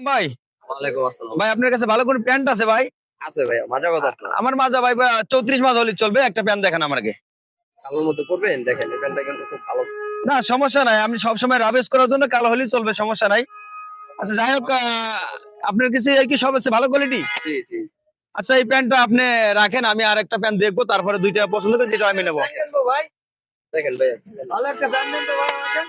ভাই ওয়ালাইকুম আসসালাম। ভাই আপনার কাছে ভালো কোন প্যান্ট আছে ভাই? আছে ভাইয়া, মাজা কথা না। আমার মাজা ভাই 34 মাস হলে চলবে, একটা প্যান্ট দেখান আমাকে। কালোর মধ্যে পড়বেন, দেখেন এই প্যান্টটা কিন্তু খুব ভালো। না সমস্যা নাই, আমি সবসময় রাবেশ করার জন্য কালো হলেই চলবে, সমস্যা নাই। আচ্ছা যাই হোক, আপনার কাছে এই কি সব আছে ভালো কোয়ালিটি? জি জি। আচ্ছা এই প্যান্টটা আপনি রাখেন, আমি আর একটা প্যান্ট দেখবো, তারপরে দুইটা পছন্দ করে যেটা আমি নেবো। ভাই দেখেন ভাইয়া, ভালো একটা প্যান্ট দেন তো ভাই আমাকে।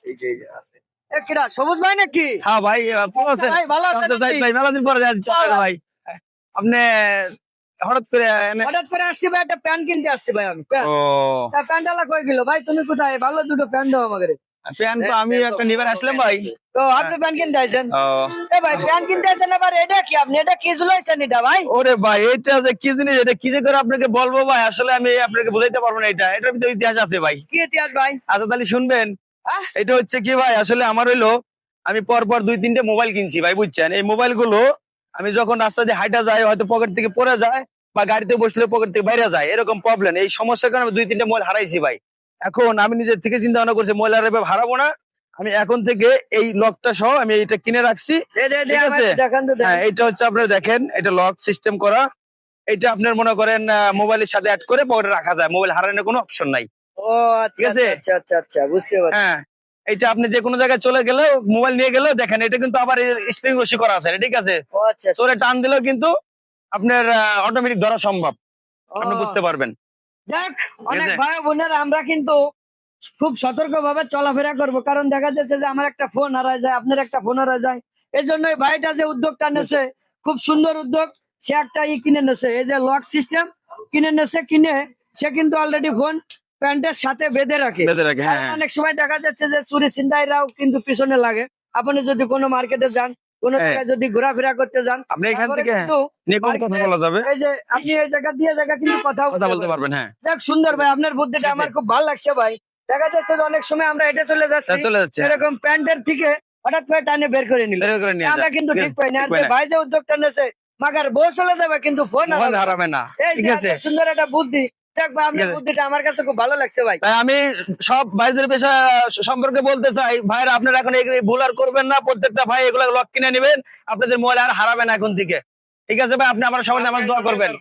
এই যে আছে। এ কিরা সবুজ ভাই নাকি? হ্যাঁ ভাই ভালো আছেন? ভাই ভালো আছেন আচ্ছা, নাকি? ভাই মেলা দিন পরে যাচ্ছি ভাই। আপনি হঠাৎ করে হঠাৎ করে আসছি ভাই, একটা প্যান্ট কিনতে আসছি ভাই আমি। ও প্যান্ট আলা কই গেল ভাই? তুমি কোথায়? ভালো দুটো প্যান্ট দাও আমাকে। প্যান্ট তো আমি একটা নিবার আসলাম ভাই। তো আপনি প্যান্ট কিনতে আসছেন? ও এ ভাই প্যান্ট কিনতে আসছেন আবার এটা কি? আপনি এটা কি ঝুলাইছেন এটা ভাই? ওরে ভাই এটা যে কি জিনিস, এটা কি যে করে আপনাকে বলবো ভাই, আসলে আমি আপনাকে বোঝাইতে পারবো না। এটার ভিতরে ইতিহাস আছে ভাই। কি ইতিহাস ভাই? আচ্ছা তাহলে শুনবেন। আহ? এটা হচ্ছে কি ভাই, আসলে আমার হইলো আমি পর 2-3টে মোবাইল কিনছি ভাই, বুঝছেন? এই মোবাইল গুলো আমি যখন রাস্তা দিয়ে হাইটা যাই, হয়তো পকেট থেকে পড়ে যায়, বা গাড়িতে বসলে পকেট থেকে বাইরে যায়, এরকম প্রবলেম। এই সমস্যার কারণে আমি 2-3টে মোবাইল হারাইছি ভাই। এখন আমি নিজের থেকে চিন্তা ভাবনা করছি মোবাইল আর এভাবে হারাবো না। আমি এখন থেকে এই লকটা সহ আমি এটা কিনে রাখছি। ঠিক আছে? দেখান তো হ্যাঁ এটা হচ্ছে আপনারা দেখেন, এটা লক সিস্টেম করা। এটা আপনার মনে করেন মোবাইলের সাথে অ্যাড করে পকেটে রাখা যায়, মোবাইল হারানোর কোনো অপশন নাই। ও আচ্ছা ঠিক আছে? আচ্ছা আচ্ছা আচ্ছা বুঝতে পারছি। হ্যাঁ এটা আপনি যে কোনো জায়গায় চলে গেলে মোবাইল নিয়ে গেলেও দেখেন, এটা কিন্তু আবার স্প্রিং রশি করা আছে, ঠিক আছে? ও আচ্ছা আচ্ছা। চোরে টান দিলেও কিন্তু আপনার অটোমেটিক ধরা সম্ভব, আপনি ও, বুঝতে পারবেন। যাক অনেক আছে? ভাই বোনেরা আমরা কিন্তু খুব সতর্ক ভাবে চলাফেরা করব, কারণ দেখা যাচ্ছে যে আমার একটা ফোন হারায় যায়, আপনার একটা ফোন হারায় যায়। এই জন্য এই ভাইটা যে উদ্যোগটা নেছে, খুব সুন্দর উদ্যোগ। সে একটা কিনে নেছে, এই যে লক সিস্টেম কিনে নেছে, কিনে সে কিন্তু অলরেডি ফোন প্যান্টের সাথে বেঁধে রাখে। বেঁধে রাখে, হ্যাঁ, কারণ হ্যাঁ। অনেক সময় দেখা যাচ্ছে যে চুরি ছিনতাইরাও কিন্তু পিছনে লাগে। আপনি যদি কোনো মার্কেটে যান, কোনো হ্যাঁ। জায়গায় যদি ঘোরাফেরা করতে যান, আপনি এখান তারপরে থেকে কিন্তু নিয়ে কোন কথা বলা যাবে, এই যে আপনি এই জায়গা দিয়ে জায়গা কিন্তু কথা বলতে পারবেন। পারবেন। হ্যাঁ যাক সুন্দর ভাই, আপনার বুদ্ধিটা আমার খুব ভালো লাগছে ভাই। দেখা যাচ্ছে যে অনেক সময় আমরা হেঁটে চলে যাচ্ছি, চলে যাচ্ছে, এরকম প্যান্টের থেকে হঠাৎ করে টানে বের করে নিল, বের করে নিয়ে আমরা যায়। কিন্তু ঠিক পাই না। আর ঠিক পাই যে না। ভাই যে উদ্যোগটা নেছে, মাগার বউ চলে যাবে কিন্তু ফোন মোবাইল হারাবে না, এই ঠিক যে আছে? এত সুন্দর একটা বুদ্ধি। যাক ভাই, আপনার ঠিক আছে। বুদ্ধিটা আমার কাছে খুব ভালো লাগছে ভাই। তাই আমি সব ভাইদের পেশা সম্পর্কে বলতে চাই, ভাইরা আপনারা এখন এই ভুল আর করবেন না। প্রত্যেকটা ভাই এগুলো লক কিনে নেবেন, আপনাদের মোবাইল আর হারাবে না এখন থেকে। ঠিক আছে ভাই, আপনি আমার সবাই আমার দোয়া করবেন।